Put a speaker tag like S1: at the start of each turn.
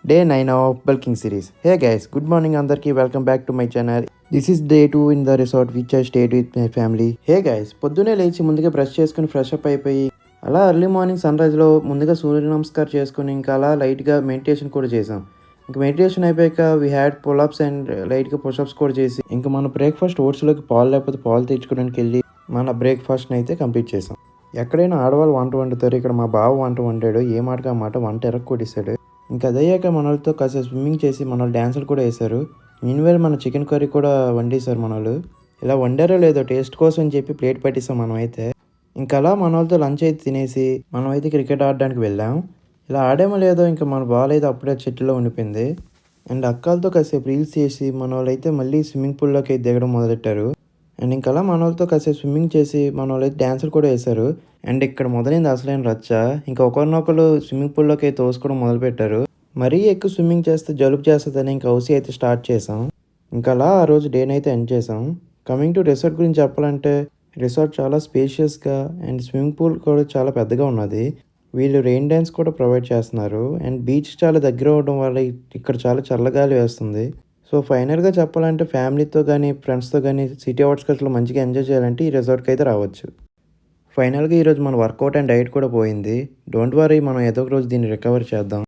S1: Day 9 of bulking series. Hey guys, good morning అందరికి welcome back to my channel. This is day 2 in the resort which I stayed with my family. Hey guys, పొద్దునే లేచి ముందుగా brush చేసుకుని fresh up అయిపోయి అలా early morning sun రైజ్లో ముందుగా సూర్య నమస్కారం చేసుకుని ఇంకా అలా లైట్గా మెడిటేషన్ కూడా చేసాం. ఇంకా మెడిటేషన్ అయిపోయాక వీ హ్యాడ్ పుల్అప్స్ అండ్ లైట్గా పుషప్స్ కూడా చేసి ఇంకా మన బ్రేక్ఫాస్ట్ ఓట్స్లోకి పాలు లేకపోతే పాలు తెచ్చుకోవడానికి వెళ్ళి మన బ్రేక్ఫాస్ట్ని అయితే కంప్లీట్ చేసాం. ఎక్కడైనా ఆడవాళ్ళు వంట వండుతారు, ఇక్కడ మా బావ వంట వండాడు. ఏ మాటగా మాట వంట ఎరక్కొట్టేశాడు. ఇంకా అదయ్యాక మన వాళ్ళతో కాసేపు స్విమ్మింగ్ చేసి మన వాళ్ళు డ్యాన్సులు కూడా వేశారు. మీన్వేల్ మన చికెన్ కర్రీ కూడా వండేశారు మన వాళ్ళు. ఇలా వండారో లేదో టేస్ట్ కోసం అని చెప్పి ప్లేట్ పట్టేసాం మనం అయితే. ఇంకా అలా మన వాళ్ళతో లంచ్ అయితే తినేసి మనం అయితే క్రికెట్ ఆడడానికి వెళ్ళాం. ఇలా ఆడేమో లేదో ఇంకా మన బాల్ అయితే అప్పుడే చెట్టులో ఉండిపోయింది. అండ్ అక్కలతో కాసేపు రీల్స్ చేసి మన వాళ్ళు అయితే మళ్ళీ స్విమ్మింగ్ పూల్లోకి అయితే దిగడం మొదలెట్టారు. అండ్ ఇంకా అలా మన వాళ్ళతో కాసేపు స్విమ్మింగ్ చేసి మన వాళ్ళు అయితే డ్యాన్సులు కూడా వేశారు. అండ్ ఇక్కడ మొదలైంది అసలైన రచ్చ. ఇంకా ఒకరినొకరు స్విమ్మింగ్ పూల్లోకి తోసుకోవడం మొదలుపెట్టారు. మరీ ఎక్కువ స్విమ్మింగ్ చేస్తే జలుబు చేస్తుందని ఇంకా హౌసీ అయితే స్టార్ట్ చేసాం. ఇంకా అలా ఆ రోజు డేని అయితే ఎండ్ చేసాం. కమింగ్ టు రిసార్ట్ గురించి చెప్పాలంటే రిసార్ట్ చాలా స్పేషియస్గా అండ్ స్విమ్మింగ్ పూల్ కూడా చాలా పెద్దగా ఉన్నది. వీళ్ళు రెయిన్ డ్యాన్స్ కూడా ప్రొవైడ్ చేస్తున్నారు. అండ్ బీచ్ చాలా దగ్గర అవడం వల్ల ఇక్కడ చాలా చల్లగాలి వేస్తుంది. సో ఫైనల్గా చెప్పాలంటే ఫ్యామిలీతో కానీ ఫ్రెండ్స్తో కానీ సిటీ అవుట్స్కట్స్లో మంచిగా ఎంజాయ్ చేయాలంటే ఈ రిసార్ట్కి అయితే రావచ్చు. ఫైనల్గా ఈరోజు మన వర్కౌట్ అండ్ డైట్ కూడా పోయింది. డోంట్ వరీ, మనం ఏదో ఒక రోజు దీన్ని రికవర్ చేద్దాం.